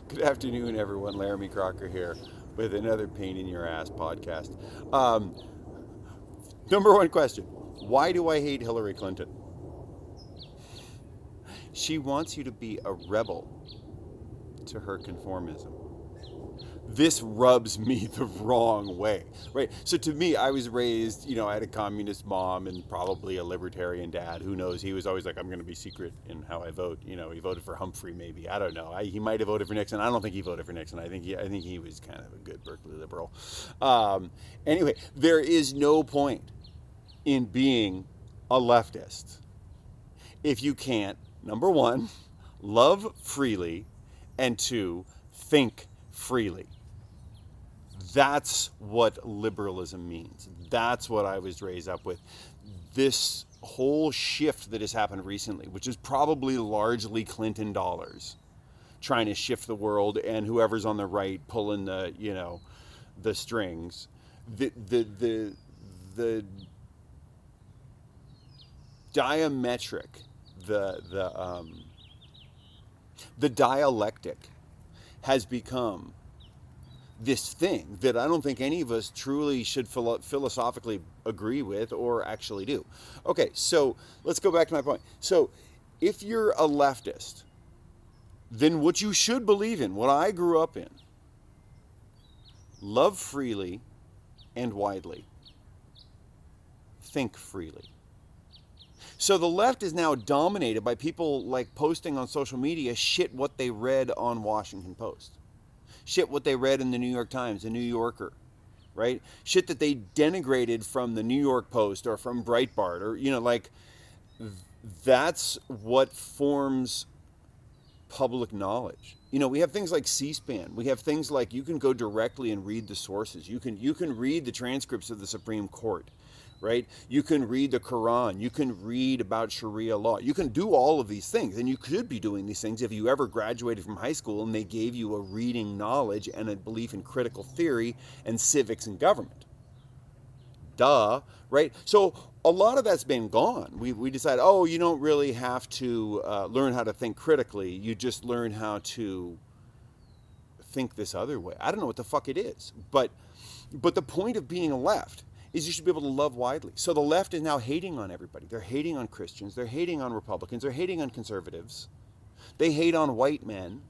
Good afternoon, everyone. Laramie Crocker here with another Pain in Your Ass podcast. Number one question: why do I hate Hillary Clinton? She wants you to be a rebel to her conformism. This rubs me the wrong way, right? So to me, I was raised, I had a communist mom and probably a libertarian dad. Who knows? He was always like, I'm going to be secret in how I vote. He voted for Humphrey, maybe. I don't know. He might have voted for Nixon. I don't think he voted for Nixon. I think he was kind of a good Berkeley liberal. Anyway, there is no point in being a leftist if you can't, number one, love freely, and two, think freely. That's what liberalism means. That's what I was raised up with. This whole shift that has happened recently, which is probably largely Clinton dollars, trying to shift the world, and whoever's on the right pulling the strings. The diametric, the dialectic has become this thing that I don't think any of us truly should philosophically agree with or actually do. Okay, so let's go back to my point. So if you're a leftist, then what you should believe in, what I grew up in, love freely and widely, think freely. So the left is now dominated by people like posting on social media shit what they read on Washington Post. Shit what they read in the New York Times, the New Yorker, right? Shit that they denigrated from the New York Post or from Breitbart, or, that's what forms public knowledge. We have things like C-SPAN. We have things like you can go directly and read the sources. You can read the transcripts of the Supreme Court, right? You can read the Quran. You can read about Sharia law. You can do all of these things, and you could be doing these things if you ever graduated from high school and they gave you a reading knowledge and a belief in critical theory and civics and government. Duh, right? So a lot of that's been gone. We decided, you don't really have to learn how to think critically. You just learn how to think this other way. I don't know what the fuck it is, but the point of being a left is you should be able to love widely. So the left is now hating on everybody. They're hating on Christians. They're hating on Republicans. They're hating on conservatives. They hate on white men.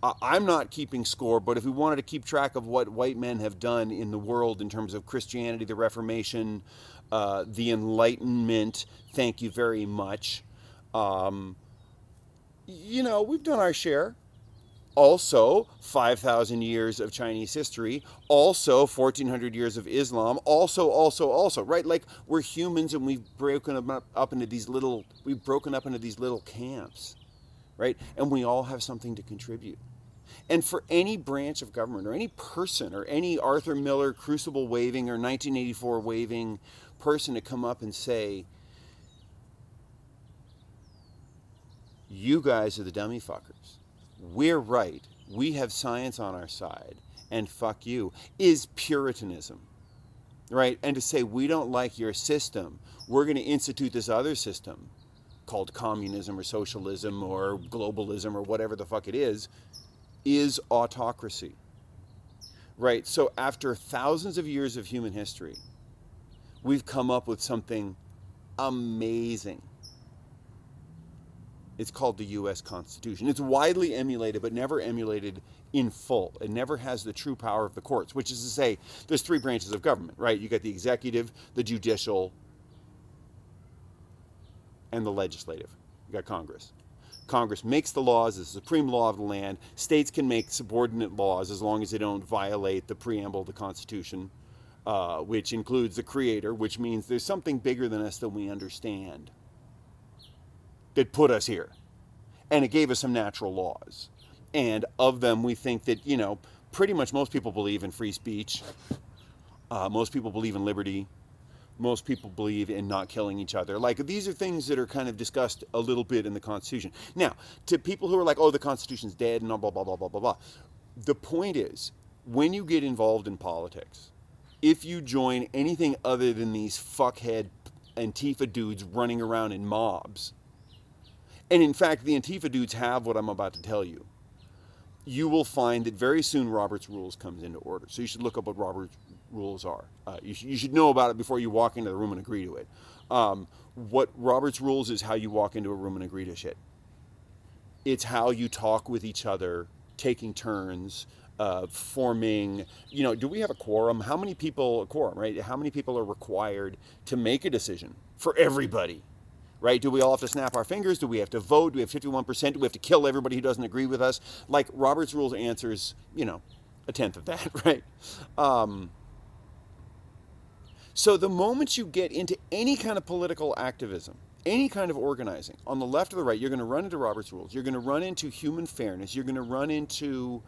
I'm not keeping score, but if we wanted to keep track of what white men have done in the world in terms of Christianity, the Reformation, the Enlightenment, thank you very much. We've done our share. Also, 5,000 years of Chinese history. Also, 1,400 years of Islam. Also, right? Like, we're humans, and we've broken up into these little camps, right? And we all have something to contribute. And for any branch of government or any person or any Arthur Miller crucible waving or 1984 waving person to come up and say, you guys are the dummy fuckers, we're right, we have science on our side, and fuck you, is Puritanism, right? And to say we don't like your system, we're going to institute this other system called communism or socialism or globalism or whatever the fuck it is autocracy, right? So after thousands of years of human history, we've come up with something amazing. It's called the U.S. Constitution. It's widely emulated, but never emulated in full. It never has the true power of the courts, which is to say, there's three branches of government, right? You got the executive, the judicial, and the legislative. You got Congress. Congress makes the laws, it's the supreme law of the land. States can make subordinate laws as long as they don't violate the preamble of the Constitution, which includes the Creator, which means there's something bigger than us that we understand that put us here. And it gave us some natural laws. And of them, we think that, pretty much most people believe in free speech. Most people believe in liberty. Most people believe in not killing each other. Like, these are things that are kind of discussed a little bit in the Constitution. Now, to people who are like, the Constitution's dead and blah, blah, blah, blah, blah, blah. The point is, when you get involved in politics, if you join anything other than these fuckhead Antifa dudes running around in mobs, And in fact, the Antifa dudes have what I'm about to tell you. You will find that very soon Robert's Rules comes into order. So you should look up what Robert's Rules are. You should know about it before you walk into the room and agree to it. What Robert's Rules is how you walk into a room and agree to shit. It's how you talk with each other, taking turns, forming, do we have a quorum? How many people, a quorum, right? How many people are required to make a decision for everybody? Right? Do we all have to snap our fingers? Do we have to vote? Do we have 51%? Do we have to kill everybody who doesn't agree with us? Like Robert's Rules answers, a tenth of that, right? So the moment you get into any kind of political activism, any kind of organizing, on the left or the right, you're going to run into Robert's Rules. You're going to run into human fairness. You're going to run into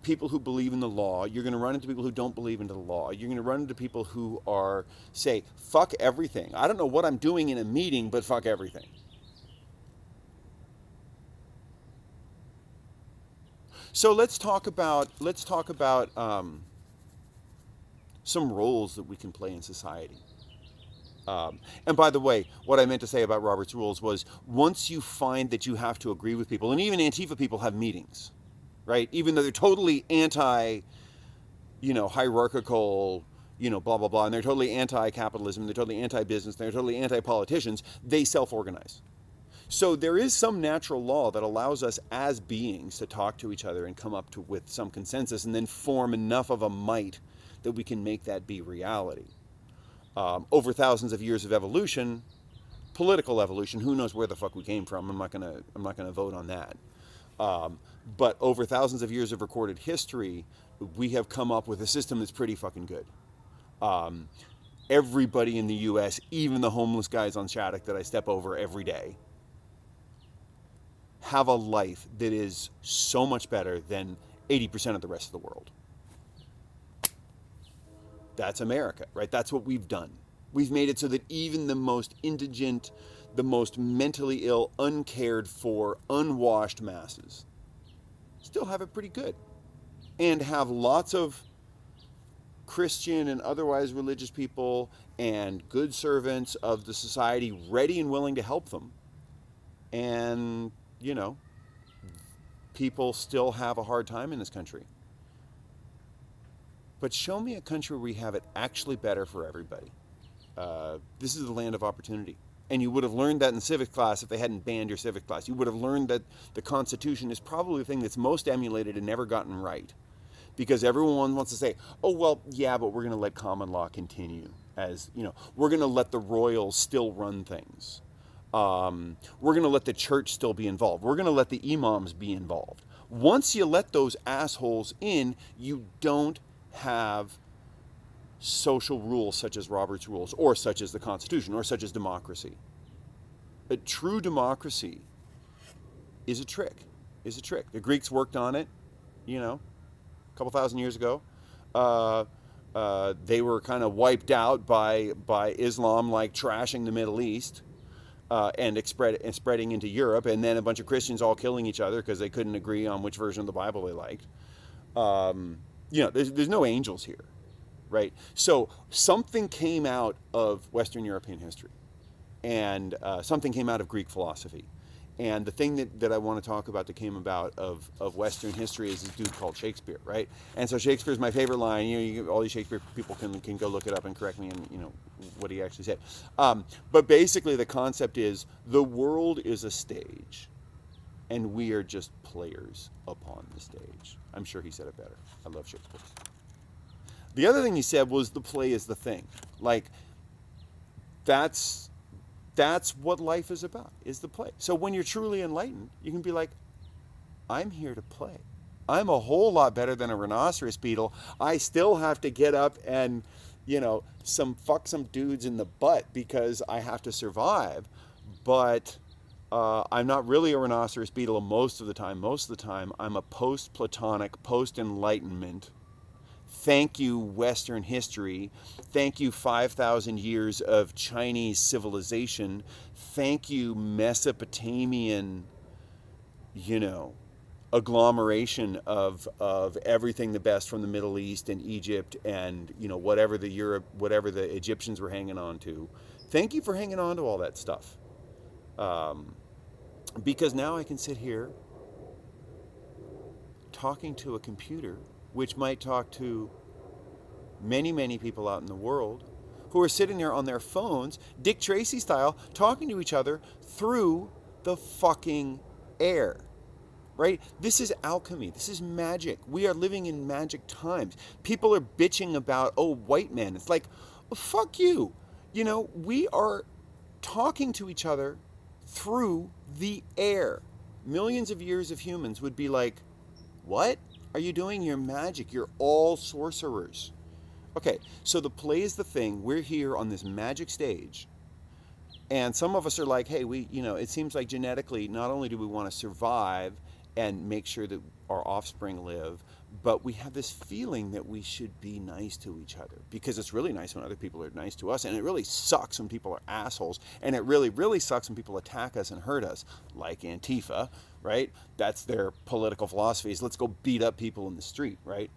people who believe in the law. You're going to run into people who don't believe in the law. You're going to run into people who say, fuck everything. I don't know what I'm doing in a meeting, but fuck everything. So let's talk about some roles that we can play in society. And by the way, what I meant to say about Robert's Rules was once you find that you have to agree with people, and even Antifa people have meetings, right? Even though they're totally anti, hierarchical, blah, blah, blah, and they're totally anti-capitalism, they're totally anti-business, they're totally anti-politicians, they self-organize. So there is some natural law that allows us as beings to talk to each other and come up with some consensus and then form enough of a might that we can make that be reality. Over thousands of years of evolution, political evolution, who knows where the fuck we came from? I'm not gonna vote on that. But over thousands of years of recorded history, we have come up with a system that's pretty fucking good. Everybody in the U.S., even the homeless guys on Shattuck that I step over every day, have a life that is so much better than 80% of the rest of the world. That's America, right? That's what we've done. We've made it so that even the most indigent, the most mentally ill, uncared for, unwashed masses still have it pretty good and have lots of Christian and otherwise religious people and good servants of the society ready and willing to help them. And, people still have a hard time in this country. But show me a country where we have it actually better for everybody. This is the land of opportunity. And you would have learned that in civics class if they hadn't banned your civics class. You would have learned that the Constitution is probably the thing that's most emulated and never gotten right. Because everyone wants to say, oh, well, yeah, but we're going to let common law continue. We're going to let the royals still run things. We're going to let the church still be involved. We're going to let the imams be involved. Once you let those assholes in, you don't have social rules such as Robert's Rules or such as the Constitution or such as democracy. A true democracy is a trick. The Greeks worked on it, a couple thousand years ago. They were kind of wiped out by Islam, like trashing the Middle East and spreading into Europe, and then a bunch of Christians all killing each other because they couldn't agree on which version of the Bible they liked. There's no angels here, right? So something came out of Western European history, and something came out of Greek philosophy. And the thing that I want to talk about that came about of Western history is this dude called Shakespeare, right? And so Shakespeare's my favorite line. All these Shakespeare people can go look it up and correct me and what he actually said. But basically the concept is the world is a stage, and we are just players upon the stage. I'm sure he said it better. I love Shakespeare. The other thing he said was the play is the thing. Like, that's what life is about, is the play. So when you're truly enlightened, you can be like, I'm here to play. I'm a whole lot better than a rhinoceros beetle. I still have to get up and, fuck some dudes in the butt because I have to survive. But I'm not really a rhinoceros beetle most of the time. Most of the time, I'm a post-Platonic, post-Enlightenment. Thank you, Western history. Thank you, 5,000 years of Chinese civilization. Thank you, Mesopotamian, agglomeration of everything the best from the Middle East and Egypt and, whatever the Egyptians were hanging on to. Thank you for hanging on to all that stuff. Because now I can sit here talking to a computer, which might talk to many, many people out in the world who are sitting there on their phones, Dick Tracy style, talking to each other through the fucking air. Right? This is alchemy. This is magic. We are living in magic times. People are bitching about, oh, white men. It's like, well, fuck you. You know, we are talking to each other through the air. Millions of years of humans would be like, what are you doing? You're magic. You're all sorcerers. Okay, so the play is the thing. We're here on this magic stage. And some of us are like, hey, it seems like genetically, not only do we want to survive and make sure that our offspring live, but we have this feeling that we should be nice to each other, because it's really nice when other people are nice to us, and it really sucks when people are assholes, and it really, really sucks when people attack us and hurt us, like Antifa, right? That's their political philosophy, is let's go beat up people in the street, right?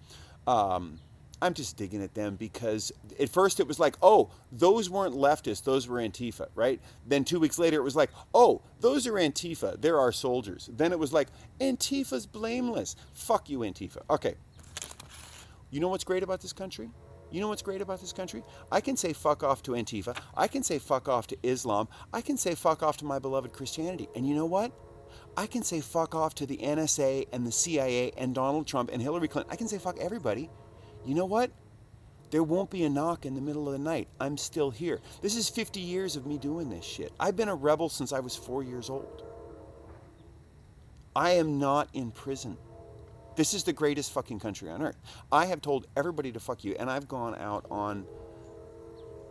I'm just digging at them because at first it was like, oh, those weren't leftists, those were Antifa, right? Then 2 weeks later it was like, oh, those are Antifa, they're our soldiers. Then it was like, Antifa's blameless. Fuck you, Antifa. Okay. You know what's great about this country? You know what's great about this country? I can say fuck off to Antifa. I can say fuck off to Islam. I can say fuck off to my beloved Christianity. And you know what? I can say fuck off to the NSA and the CIA and Donald Trump and Hillary Clinton. I can say fuck everybody. You know what? There won't be a knock in the middle of the night. I'm still here. This is 50 years of me doing this shit. I've been a rebel since I was 4 years old. I am not in prison. This is the greatest fucking country on earth. I have told everybody to fuck you, and I've gone out on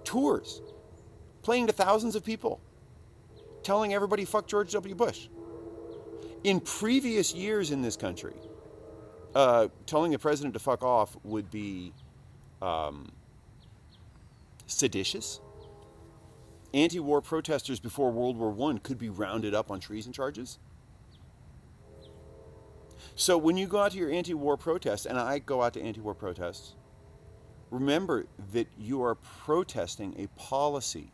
tours, playing to thousands of people, telling everybody fuck George W. Bush. In previous years in this country, telling the president to fuck off would be seditious. Anti-war protesters before World War I could be rounded up on treason charges. So when you go out to your anti-war protests, and I go out to anti-war protests, remember that you are protesting a policy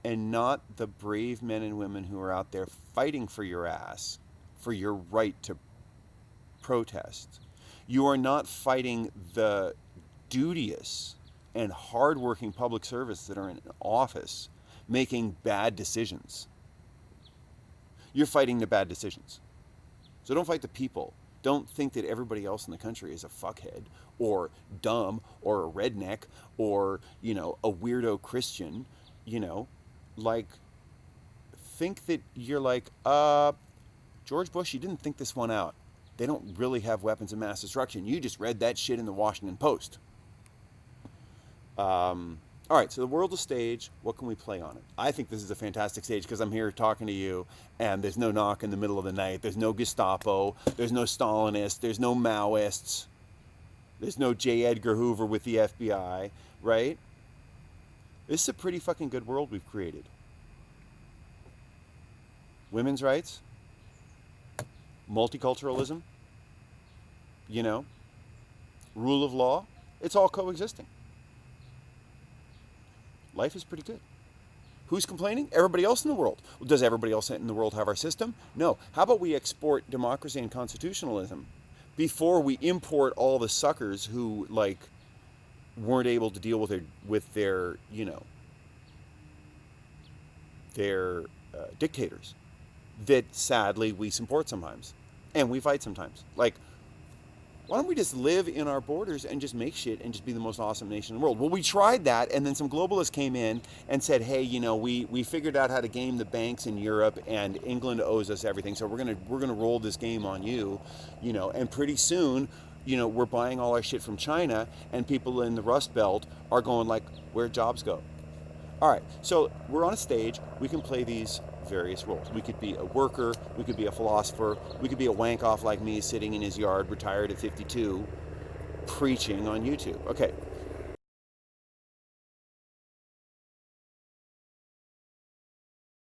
and not the brave men and women who are out there fighting for your ass, for your right to protest. You are not fighting the duteous and hardworking public servants that are in office making bad decisions. You're fighting the bad decisions. So don't fight the people. Don't think that everybody else in the country is a fuckhead or dumb or a redneck or, a weirdo Christian, like, think that you're like, George Bush, you didn't think this one out. They don't really have weapons of mass destruction. You just read that shit in the Washington Post. All right, so the world's a stage. What can we play on it? I think this is a fantastic stage because I'm here talking to you, and there's no knock in the middle of the night. There's no Gestapo. There's no Stalinists. There's no Maoists. There's no J. Edgar Hoover with the FBI, right? This is a pretty fucking good world we've created. Women's rights, multiculturalism, rule of law, it's all coexisting. Life is pretty good. Who's complaining? Everybody else in the world. Well, does everybody else in the world have our system? No. How about we export democracy and constitutionalism before we import all the suckers who, weren't able to deal with their dictators that sadly we support sometimes and we fight sometimes. Why don't we just live in our borders and just make shit and just be the most awesome nation in the world? Well, we tried that, and then some globalists came in and said, hey, we figured out how to game the banks in Europe, and England owes us everything, so we're gonna roll this game on you, and pretty soon, we're buying all our shit from China, and people in the Rust Belt are going where'd jobs go? All right, so we're on a stage. We can play these various roles. We could be a worker, we could be a philosopher, we could be a wank off like me sitting in his yard, retired at 52, preaching on YouTube. Okay,